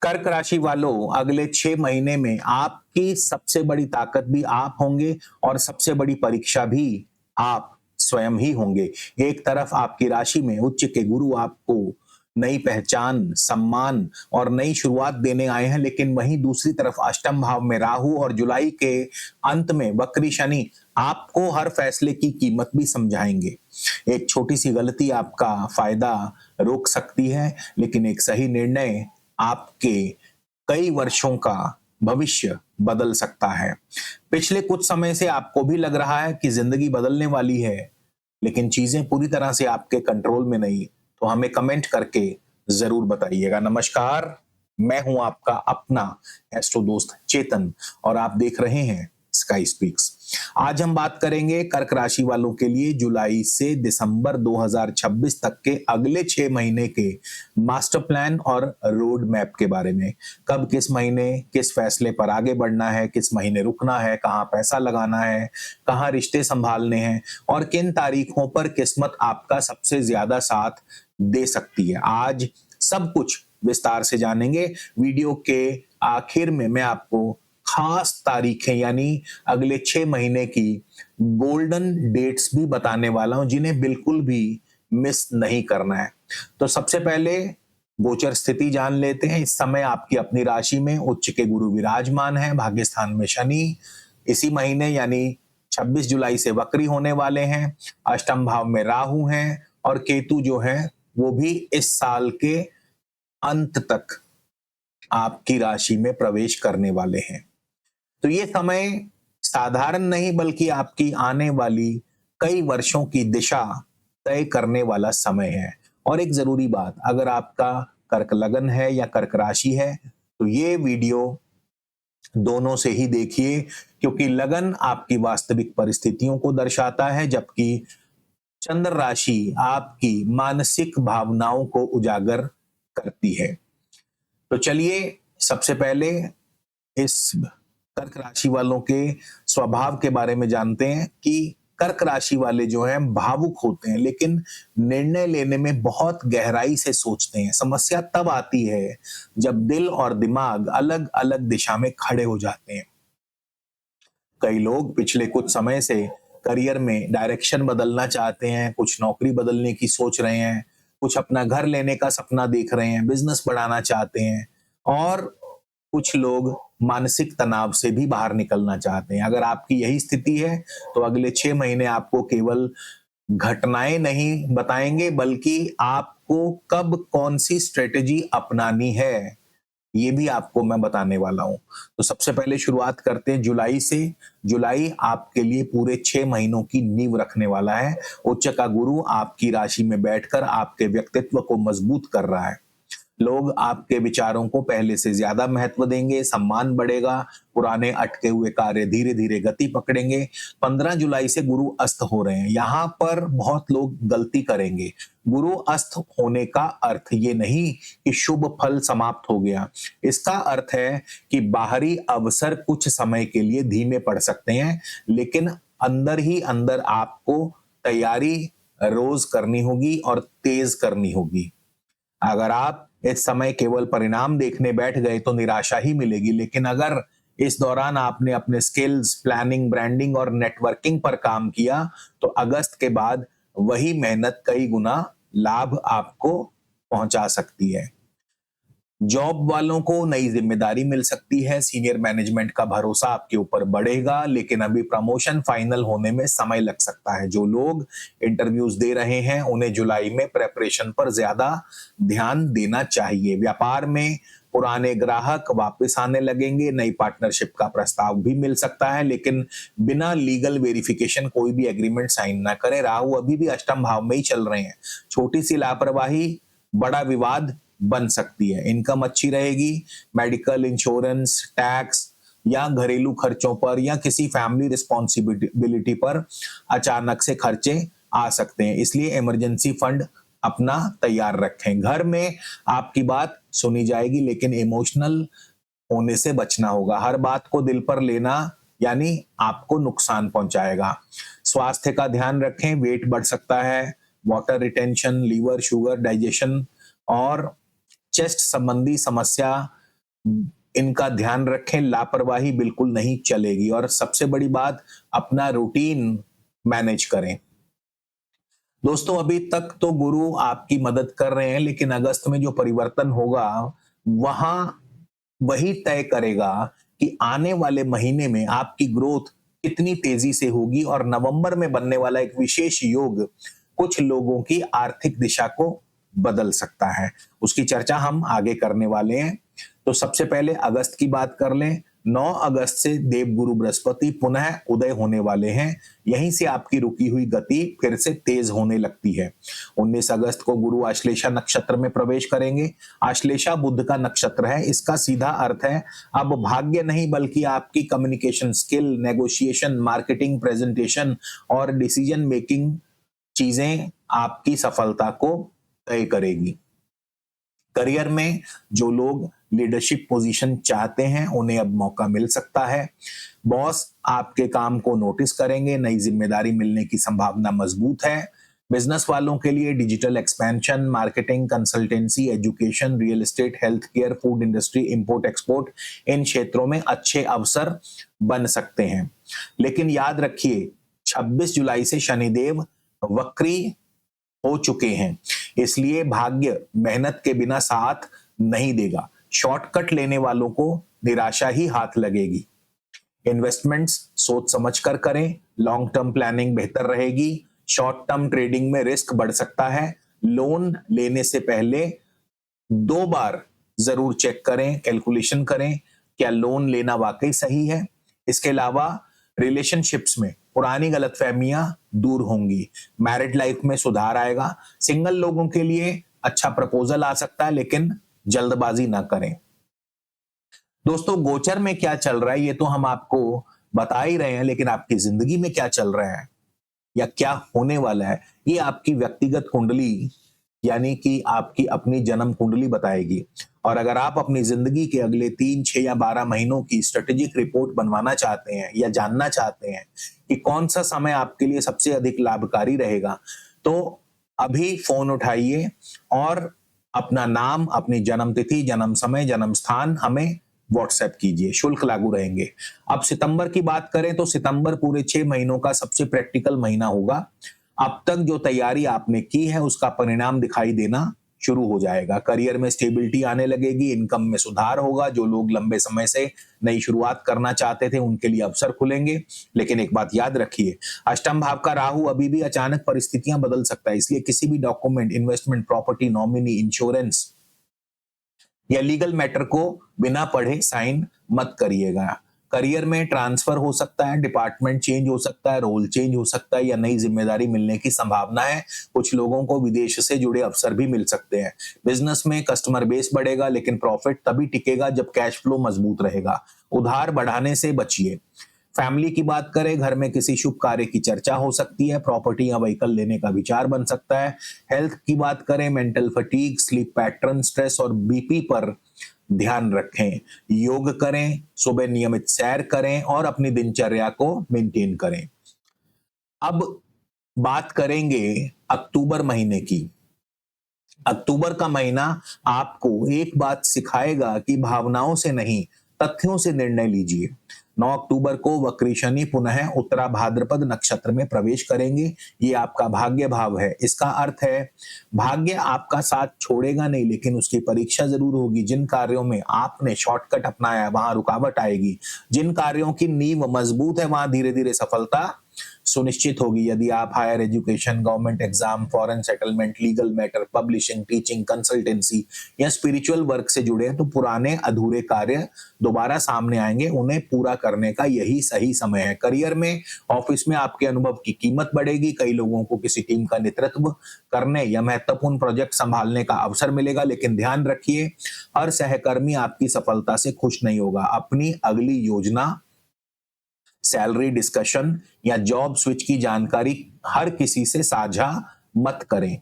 कर्क राशि वालों, अगले 6 महीने में आपकी सबसे बड़ी ताकत भी आप होंगे और सबसे बड़ी परीक्षा भी आप स्वयं ही होंगे। एक तरफ आपकी राशि में उच्च के गुरु आपको नई पहचान, सम्मान और नई शुरुआत देने आए हैं, लेकिन वहीं दूसरी तरफ अष्टम भाव में राहु और जुलाई के अंत में वक्री शनि आपको हर फैसले की कीमत भी समझाएंगे। एक छोटी सी गलती आपका फायदा रोक सकती है, लेकिन एक सही निर्णय आपके कई वर्षों का भविष्य बदल सकता है। पिछले कुछ समय से आपको भी लग रहा है कि जिंदगी बदलने वाली है, लेकिन चीजें पूरी तरह से आपके कंट्रोल में नहीं। तो हमें कमेंट करके जरूर बताइएगा। नमस्कार, मैं हूं आपका अपना एस्ट्रो दोस्त चेतन और आप देख रहे हैं स्काई स्पीक्स। आज हम बात करेंगे कर्क राशि वालों के लिए जुलाई से दिसंबर 2026 तक के अगले 6 महीने के मास्टर प्लान और रोड मैप के बारे में। कब किस महीने किस फैसले पर आगे बढ़ना है, किस महीने रुकना है, कहाँ पैसा लगाना है, कहाँ रिश्ते संभालने हैं और किन तारीखों पर किस्मत आपका सबसे ज्यादा साथ दे सकती है। आज सब कुछ विस्तार से जानेंगे। वीडियो के आखिर में मैं आपको खास तारीखें यानी अगले 6 महीने की गोल्डन डेट्स भी बताने वाला हूं, जिन्हें बिल्कुल भी मिस नहीं करना है। तो सबसे पहले गोचर स्थिति जान लेते हैं। इस समय आपकी अपनी राशि में उच्च के गुरु विराजमान है, भाग्य स्थान में शनि इसी महीने यानी 26 जुलाई से वक्री होने वाले हैं। अष्टम भाव में राहु हैं और केतु जो है वो भी इस साल के अंत तक आपकी राशि में प्रवेश करने वाले हैं। तो ये समय साधारण नहीं बल्कि आपकी आने वाली कई वर्षों की दिशा तय करने वाला समय है। और एक जरूरी बात, अगर आपका कर्क लगन है या कर्क राशि है तो ये वीडियो दोनों से ही देखिए, क्योंकि लगन आपकी वास्तविक परिस्थितियों को दर्शाता है, जबकि चंद्र राशि आपकी मानसिक भावनाओं को उजागर करती है। तो चलिए सबसे पहले इस कर्क राशि वालों के स्वभाव के बारे में जानते हैं कि कर्क राशि वाले जो हैं भावुक होते हैं, लेकिन निर्णय लेने में बहुत गहराई से सोचते हैं। समस्या तब आती है जब दिल और दिमाग अलग अलग दिशा में खड़े हो जाते हैं। कई लोग पिछले कुछ समय से करियर में डायरेक्शन बदलना चाहते हैं, कुछ नौकरी बदलने की सोच रहे हैं, कुछ अपना घर लेने का सपना देख रहे हैं, बिजनेस बढ़ाना चाहते हैं और कुछ लोग मानसिक तनाव से भी बाहर निकलना चाहते हैं। अगर आपकी यही स्थिति है तो अगले 6 महीने आपको केवल घटनाएं नहीं बताएंगे, बल्कि आपको कब कौन सी स्ट्रेटेजी अपनानी है ये भी आपको मैं बताने वाला हूं। तो सबसे पहले शुरुआत करते हैं जुलाई से। जुलाई आपके लिए पूरे 6 महीनों की नींव रखने वाला है। उच्च का गुरु आपकी राशि में बैठकर आपके व्यक्तित्व को मजबूत कर रहा है। लोग आपके विचारों को पहले से ज्यादा महत्व देंगे, सम्मान बढ़ेगा, पुराने अटके हुए कार्य धीरे धीरे गति पकड़ेंगे। 15 जुलाई से गुरु अस्त हो रहे हैं। यहाँ पर बहुत लोग गलती करेंगे। गुरु अस्त होने का अर्थ ये नहीं कि शुभ फल समाप्त हो गया। इसका अर्थ है कि बाहरी अवसर कुछ समय के लिए धीमे पड़ सकते हैं, लेकिन अंदर ही अंदर आपको तैयारी रोज करनी होगी और तेज करनी होगी। अगर आप इस समय केवल परिणाम देखने बैठ गए तो निराशा ही मिलेगी, लेकिन अगर इस दौरान आपने अपने स्किल्स, प्लानिंग, ब्रांडिंग और नेटवर्किंग पर काम किया तो अगस्त के बाद वही मेहनत कई गुना लाभ आपको पहुंचा सकती है। जॉब वालों को नई जिम्मेदारी मिल सकती है, सीनियर मैनेजमेंट का भरोसा आपके ऊपर बढ़ेगा, लेकिन अभी प्रमोशन फाइनल होने में समय लग सकता है। जो लोग इंटरव्यूज दे रहे हैं उन्हें जुलाई में प्रेपरेशन पर ज्यादा ध्यान देना चाहिए। व्यापार में पुराने ग्राहक वापस आने लगेंगे, नई पार्टनरशिप का प्रस्ताव भी मिल सकता है, लेकिन बिना लीगल वेरिफिकेशन कोई भी एग्रीमेंट साइन ना करें। राहु अभी भी अष्टम भाव में ही चल रहे हैं। छोटी सी लापरवाही बड़ा विवाद बन सकती है। इनकम अच्छी रहेगी, मेडिकल इंश्योरेंस, टैक्स या घरेलू खर्चों पर या किसी फैमिली रिस्पॉन्सिबिलिटी पर अचानक से खर्चे आ सकते हैं, इसलिए इमरजेंसी फंड अपना तैयार रखें। घर में आपकी बात सुनी जाएगी, लेकिन इमोशनल होने से बचना होगा। हर बात को दिल पर लेना यानी आपको नुकसान पहुंचाएगा। स्वास्थ्य का ध्यान रखें, वेट बढ़ सकता है। Water retention, liver, sugar, digestion और चेस्ट संबंधी समस्या इनका ध्यान रखें, लापरवाही बिल्कुल नहीं चलेगी। और सबसे बड़ी बात, अपना रूटीन मैनेज करें। दोस्तों, अभी तक तो गुरु आपकी मदद कर रहे हैं, लेकिन अगस्त में जो परिवर्तन होगा, वहां वही तय करेगा कि आने वाले महीने में आपकी ग्रोथ कितनी तेजी से होगी। और नवंबर में बनने वाला एक विशेष योग कुछ लोगों की आर्थिक दिशा को बदल सकता है। उसकी चर्चा हम आगे करने वाले हैं। तो सबसे पहले अगस्त की बात कर लें। 9 अगस्त से देवगुरु बृहस्पति पुनः उदय होने वाले हैं। यहीं से आपकी रुकी हुई गति फिर से तेज होने लगती है। 19 अगस्त को गुरु आश्लेषा नक्षत्र में प्रवेश करेंगे। आश्लेषा बुध का नक्षत्र है। इसका सीधा अर्थ है अब भाग्य नहीं, बल्कि आपकी communication skill, negotiation, marketing, presentation और डिसीजन मेकिंग चीजें आपकी सफलता को तय करेगी। करियर में जो लोग लीडरशिप पोजीशन चाहते हैं, उन्हें अब मौका मिल सकता है। बॉस आपके काम को नोटिस करेंगे, नई जिम्मेदारी मिलने की संभावना मजबूत है। बिजनेस वालों के लिए digital expansion, marketing, consultancy, education, real estate, health care, food industry, import export, इन क्षेत्रों में अच्छे अवसर बन सकते हैं। लेकिन याद रखिए, 26 जुलाई से शनिदेव वक्री हो चुके हैं, इसलिए भाग्य मेहनत के बिना साथ नहीं देगा। शॉर्टकट लेने वालों को निराशा ही हाथ लगेगी। इन्वेस्टमेंट्स सोच समझ कर करें, लॉन्ग टर्म प्लानिंग बेहतर रहेगी। शॉर्ट टर्म ट्रेडिंग में रिस्क बढ़ सकता है। लोन लेने से पहले 2 बार जरूर चेक करें, कैलकुलेशन करें, क्या लोन लेना वाकई सही है। इसके अलावा रिलेशनशिप्स में पुरानी गलतफहमियां दूर होंगी। मैरिड लाइफ में सुधार आएगा। सिंगल लोगों के लिए अच्छा प्रपोजल आ सकता है, लेकिन जल्दबाजी ना करें। दोस्तों, गोचर में क्या चल रहा है ये तो हम आपको बता ही रहे हैं, लेकिन आपकी जिंदगी में क्या चल रहा है या क्या होने वाला है, ये आपकी व्यक्तिगत कुंडली यानी कि आपकी अपनी जन्म कुंडली बताएगी। और अगर आप अपनी जिंदगी के अगले 3, 6 या 12 महीनों की स्ट्रेटेजिक रिपोर्ट बनवाना चाहते हैं या जानना चाहते हैं कि कौन सा समय आपके लिए सबसे अधिक लाभकारी रहेगा, तो अभी फोन उठाइए और अपना नाम, अपनी जन्म तिथि, जन्म समय, जन्म स्थान हमें व्हाट्सएप कीजिए। शुल्क लागू रहेंगे। अब सितंबर की बात करें तो सितंबर पूरे 6 महीनों का सबसे प्रैक्टिकल महीना होगा। अब तक जो तैयारी आपने की है, उसका परिणाम दिखाई देना शुरू हो जाएगा। करियर में स्टेबिलिटी आने लगेगी, इनकम में सुधार होगा। जो लोग लंबे समय से नई शुरुआत करना चाहते थे, उनके लिए अवसर खुलेंगे। लेकिन एक बात याद रखिए, अष्टम भाव का राहु अभी भी अचानक परिस्थितियां बदल सकता है, इसलिए किसी भी document, investment, property, nominee, insurance या लीगल मैटर को बिना पढ़े साइन मत करिएगा। करियर में ट्रांसफर हो सकता है, डिपार्टमेंट चेंज हो सकता है, रोल चेंज हो सकता है या नई जिम्मेदारी मिलने की संभावना है। कुछ लोगों को विदेश से जुड़े अवसर भी मिल सकते हैं। बिजनेस में कस्टमर बेस बढ़ेगा, लेकिन प्रॉफिट तभी टिकेगा जब कैश फ्लो मजबूत रहेगा। उधार बढ़ाने से बचिए। फैमिली की बात करें, घर में किसी शुभ कार्य की चर्चा हो सकती है। प्रॉपर्टी या व्हीकल लेने का विचार बन सकता है। हेल्थ की बात करें, mental fatigue, sleep pattern, stress और बीपी पर ध्यान रखें। योग करें, सुबह नियमित सैर करें और अपनी दिनचर्या को मेंटेन करें। अब बात करेंगे अक्टूबर महीने की। अक्टूबर का महीना आपको एक बात सिखाएगा कि भावनाओं से नहीं, तथ्यों से निर्णय लीजिए। 9 अक्टूबर को वक्री शनि पुनः उत्तरा भाद्रपद नक्षत्र में प्रवेश करेंगे। ये आपका भाग्य भाव है। इसका अर्थ है भाग्य आपका साथ छोड़ेगा नहीं, लेकिन उसकी परीक्षा जरूर होगी। जिन कार्यों में आपने शॉर्टकट अपनाया, वहां रुकावट आएगी। जिन कार्यों की नींव मजबूत है, वहां धीरे धीरे सफलता सुनिश्चित होगी। यदि आप higher education, government exam, foreign settlement, legal matter, publishing, teaching, consultancy या स्पिरिचुअल वर्क से जुड़े हैं, तो पुराने अधूरे कार्य दोबारा सामने आएंगे। उन्हें पूरा करने का यही सही समय है। करियर में, ऑफिस में आपके अनुभव की कीमत बढ़ेगी। कई लोगों को किसी टीम का नेतृत्व करने या महत्वपूर्ण प्रोजेक्ट संभालने का अवसर मिलेगा, लेकिन ध्यान रखिए, हर सहकर्मी आपकी सफलता से खुश नहीं होगा। अपनी अगली योजना, सैलरी डिस्कशन या जॉब स्विच की जानकारी हर किसी से साझा मत करें।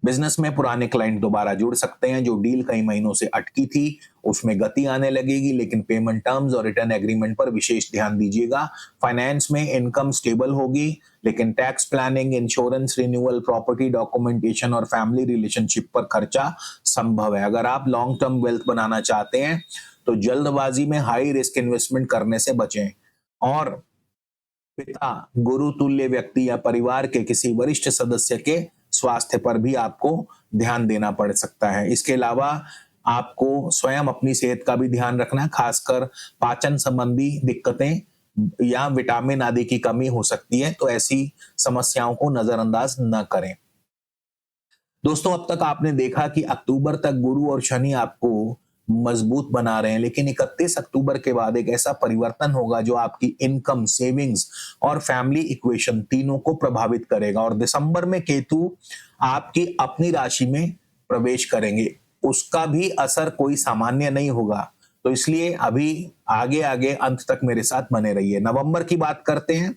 बिजनेस में पुराने क्लाइंट दोबारा जुड़ सकते हैं। जो डील कई महीनों से अटकी थी, उसमें गति आने लगेगी, लेकिन पेमेंट टर्म्स और रिटर्न एग्रीमेंट पर विशेष ध्यान दीजिएगा। फाइनेंस में इनकम स्टेबल होगी, लेकिन tax planning, insurance renewal, property documentation और फैमिली रिलेशनशिप पर खर्चा संभव है। अगर आप लॉन्ग टर्म वेल्थ बनाना चाहते हैं, तो जल्दबाजी में हाई रिस्क इन्वेस्टमेंट करने से बचें। और पिता, गुरु तुल्य व्यक्ति या परिवार के किसी वरिष्ठ सदस्य के स्वास्थ्य पर भी आपको ध्यान देना पड़ सकता है। इसके अलावा आपको स्वयं अपनी सेहत का भी ध्यान रखना है, खासकर पाचन संबंधी दिक्कतें या विटामिन आदि की कमी हो सकती है, तो ऐसी समस्याओं को नजरअंदाज न करें। दोस्तों, अब तक आपने देखा कि अक्टूबर तक गुरु और शनि आपको मजबूत बना रहे हैं, लेकिन 31 अक्टूबर के बाद एक ऐसा परिवर्तन होगा जो आपकी इनकम, सेविंग्स और फैमिली इक्वेशन तीनों को प्रभावित करेगा। और दिसंबर में केतु आपकी अपनी राशि में प्रवेश करेंगे, उसका भी असर कोई सामान्य नहीं होगा। तो इसलिए अभी आगे आगे अंत तक मेरे साथ बने रहिए। नवंबर की बात करते हैं,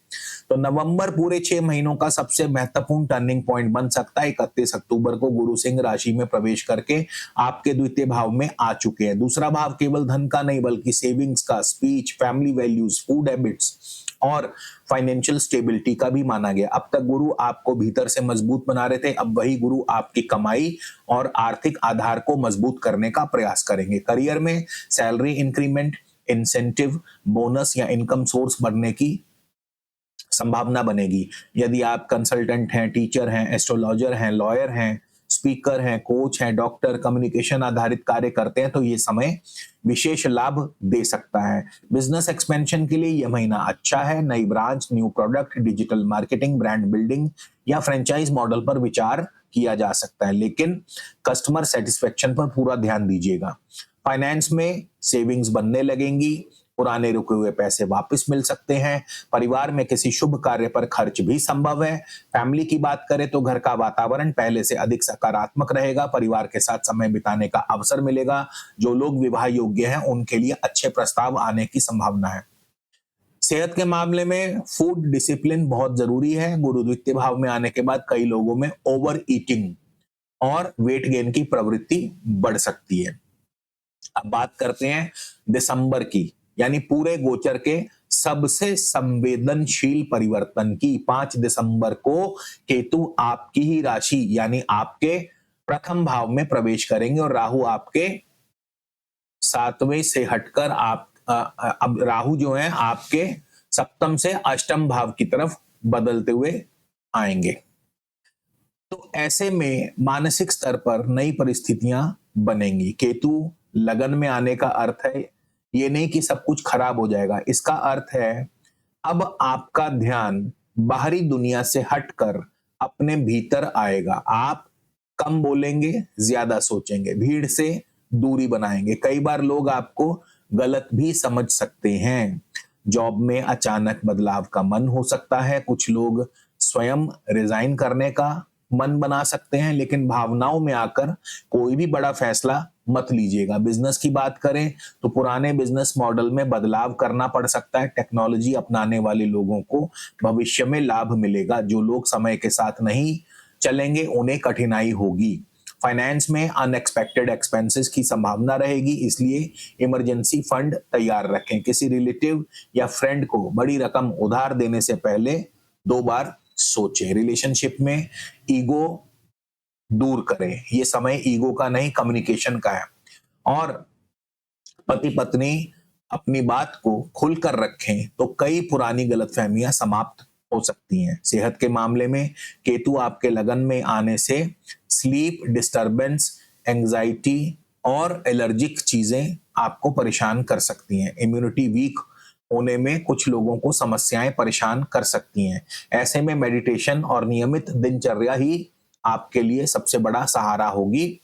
तो नवंबर पूरे 6 महीनों का सबसे महत्वपूर्ण टर्निंग पॉइंट बन सकता है। 31 अक्टूबर को गुरु सिंह राशि में प्रवेश करके आपके द्वितीय भाव में आ चुके हैं। दूसरा भाव केवल धन का नहीं बल्कि सेविंग्स का, speech, family values, food habits और फाइनेंशियल स्टेबिलिटी का भी माना गया। अब तक गुरु आपको भीतर से मजबूत बना रहे थे, अब वही गुरु आपकी कमाई और आर्थिक आधार को मजबूत करने का प्रयास करेंगे। करियर में सैलरी इंक्रीमेंट, इंसेंटिव, बोनस या इनकम सोर्स बढ़ने की संभावना बनेगी। यदि आप कंसल्टेंट हैं, टीचर हैं, एस्ट्रोलॉजर हैं, लॉयर हैं, स्पीकर हैं, कोच हैं, डॉक्टर, कम्युनिकेशन आधारित कार्य करते हैं, तो ये समय विशेष लाभ दे सकता है। बिजनेस एक्सपेंशन के लिए यह महीना अच्छा है। नई branch, new product, digital marketing, brand building या फ्रेंचाइज मॉडल पर विचार किया जा सकता है, लेकिन कस्टमर सेटिस्फेक्शन पर पूरा ध्यान दीजिएगा। फाइनेंस में सेविंग्स बनने लगेंगी, पुराने रुके हुए पैसे वापस मिल सकते हैं। परिवार में किसी शुभ कार्य पर खर्च भी संभव है। फैमिली की बात करें तो घर का वातावरण पहले से अधिक सकारात्मक रहेगा। परिवार के साथ समय बिताने का अवसर मिलेगा। जो लोग विवाह योग्य हैं उनके लिए अच्छे प्रस्ताव आने की संभावना है। सेहत के मामले में फूड डिसिप्लिन बहुत जरूरी है। गुरु द्वितीय भाव में आने के बाद कई लोगों में ओवर ईटिंग और वेट गेन की प्रवृत्ति बढ़ सकती है। अब बात करते हैं दिसंबर की, यानी पूरे गोचर के सबसे संवेदनशील परिवर्तन की। 5 दिसंबर को केतु आपकी ही राशि यानी आपके प्रथम भाव में प्रवेश करेंगे और राहु आपके 7वें से हटकर अब राहु जो है आपके सप्तम से अष्टम भाव की तरफ बदलते हुए आएंगे। तो ऐसे में मानसिक स्तर पर नई परिस्थितियां बनेंगी। केतु लगन में आने का अर्थ है ये नहीं कि सब कुछ खराब हो जाएगा, इसका अर्थ है अब आपका ध्यान बाहरी दुनिया से हटकर अपने भीतर आएगा। आप कम बोलेंगे, ज्यादा सोचेंगे, भीड़ से दूरी बनाएंगे। कई बार लोग आपको गलत भी समझ सकते हैं। जॉब में अचानक बदलाव का मन हो सकता है। कुछ लोग स्वयं रिजाइन करने का मन बना सकते हैं, लेकिन भावनाओं में आकर कोई भी बड़ा फैसला मत लीजिएगा। बिजनेस की बात करें तो पुराने बिजनेस मॉडल में बदलाव करना पड़ सकता है। टेक्नोलॉजी अपनाने वाले लोगों को भविष्य में लाभ मिलेगा। जो लोग समय के साथ नहीं चलेंगे उन्हें कठिनाई होगी। फाइनेंस में अनएक्सपेक्टेड एक्सपेंसेस की संभावना रहेगी, इसलिए इमरजेंसी फंड तैयार रखें। किसी रिलेटिव या फ्रेंड को बड़ी रकम उधार देने से पहले 2 बार सोचें। रिलेशनशिप में ईगो दूर करें। ये समय ईगो का नहीं, कम्युनिकेशन का है। और पति पत्नी अपनी बात को खुलकर रखें तो कई पुरानी गलतफहमियां समाप्त हो सकती हैं। सेहत के मामले में केतु आपके लगन में आने से स्लीप डिस्टरबेंस, एंजाइटी और एलर्जिक चीजें आपको परेशान कर सकती हैं। इम्यूनिटी वीक होने में कुछ लोगों को समस्याएं परेशान कर सकती हैं। ऐसे में मेडिटेशन और नियमित दिनचर्या ही आपके लिए सबसे बड़ा सहारा होगी।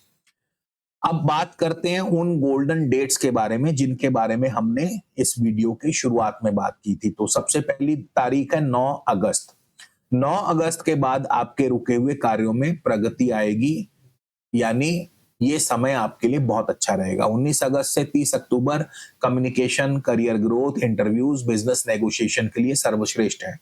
अब बात करते हैं उन गोल्डन डेट्स के बारे में जिनके बारे में हमने इस वीडियो की शुरुआत में बात की थी। तो सबसे पहली तारीख है 9 अगस्त। 9 अगस्त के बाद आपके रुके हुए कार्यों में प्रगति आएगी, यानी ये समय आपके लिए बहुत अच्छा रहेगा। 19 अगस्त से 30 अक्टूबर communication, career growth, interviews, business negotiation के लिए सर्वश्रेष्ठ है।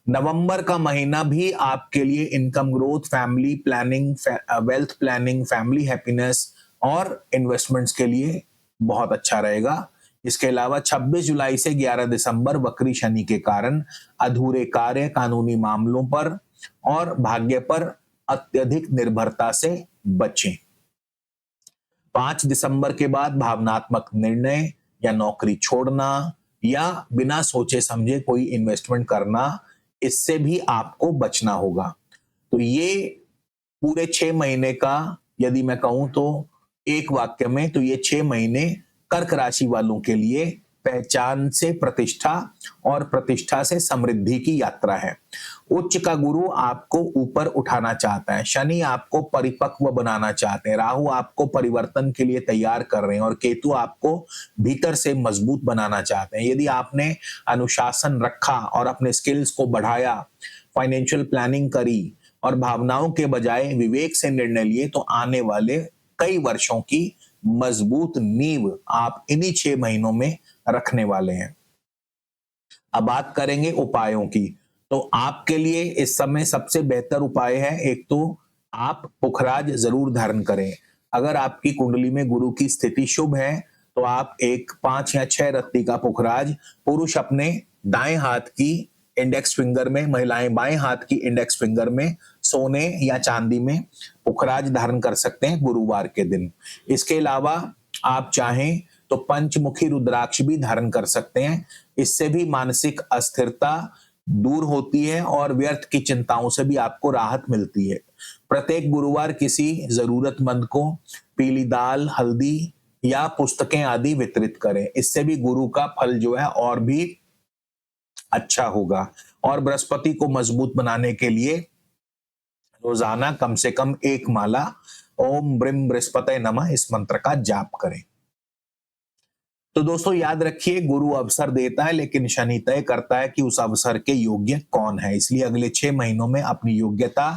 नवंबर का महीना भी आपके लिए income growth, family planning, wealth planning, family happiness और इन्वेस्टमेंट्स के लिए बहुत अच्छा रहेगा। इसके अलावा 26 जुलाई से 11 दिसंबर वक्री शनि के कारण अधूरे कार्य, कानूनी मामलों पर और भाग्य पर अत्यधिक निर्भरता से बचें। 5 दिसंबर के बाद भावनात्मक निर्णय या नौकरी छोड़ना या बिना सोचे समझे कोई इन्वेस्टमेंट करना, इससे भी आपको बचना होगा। तो ये पूरे 6 महीने का यदि मैं कहूं तो एक वाक्य में, तो ये 6 महीने कर्क राशि वालों के लिए पहचान से प्रतिष्ठा और प्रतिष्ठा से समृद्धि की यात्रा है। उच्च का गुरु आपको ऊपर उठाना चाहता है, शनि आपको परिपक्व बनाना चाहते हैं, राहु आपको परिवर्तन के लिए तैयार कर रहे हैं और केतु आपको भीतर से मजबूत बनाना चाहते हैं। यदि आपने अनुशासन रखा और अपने स्किल्स को बढ़ाया, फाइनेंशियल प्लानिंग करी और भावनाओं के बजाय विवेक से निर्णय लिए, तो आने वाले कई वर्षों की मजबूत नींव आप इन्हीं 6 महीनों में रखने वाले हैं। अब बात करेंगे उपायों की। तो आपके लिए इस समय सबसे बेहतर उपाय है, एक तो आप पुखराज जरूर धारण करें। अगर आपकी कुंडली में गुरु की स्थिति शुभ है तो आप एक 5 या 6 रत्ती का पुखराज, पुरुष अपने दाएं हाथ की इंडेक्स फिंगर में, महिलाएं बाएं हाथ की इंडेक्स फिंगर में सोने या चांदी में पुखराज धारण कर सकते हैं गुरुवार के दिन। इसके अलावा आप चाहें तो पंचमुखी रुद्राक्ष भी धारण कर सकते हैं। इससे भी मानसिक अस्थिरता दूर होती है और व्यर्थ की चिंताओं से भी आपको राहत मिलती है। प्रत्येक गुरुवार किसी जरूरतमंद को पीली दाल, हल्दी या पुस्तकें आदि वितरित करें। इससे भी गुरु का फल जो है और भी अच्छा होगा। और बृहस्पति को मजबूत बनाने के लिए रोजाना कम से कम 1 माला ओम ब्रीम बृहस्पते नमः इस मंत्र का जाप करें। तो दोस्तों याद रखिए, गुरु अवसर देता है लेकिन शनि तय करता है कि उस अवसर के योग्य कौन है। इसलिए अगले 6 महीनों में अपनी योग्यता,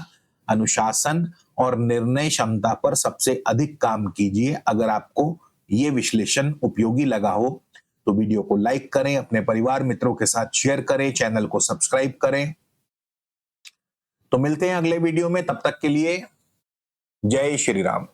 अनुशासन और निर्णय क्षमता पर सबसे अधिक काम कीजिए। अगर आपको ये विश्लेषण उपयोगी लगा हो तो वीडियो को लाइक करें, अपने परिवार मित्रों के साथ शेयर करें, चैनल को सब्सक्राइब करें। तो मिलते हैं अगले वीडियो में, तब तक के लिए जय श्री राम।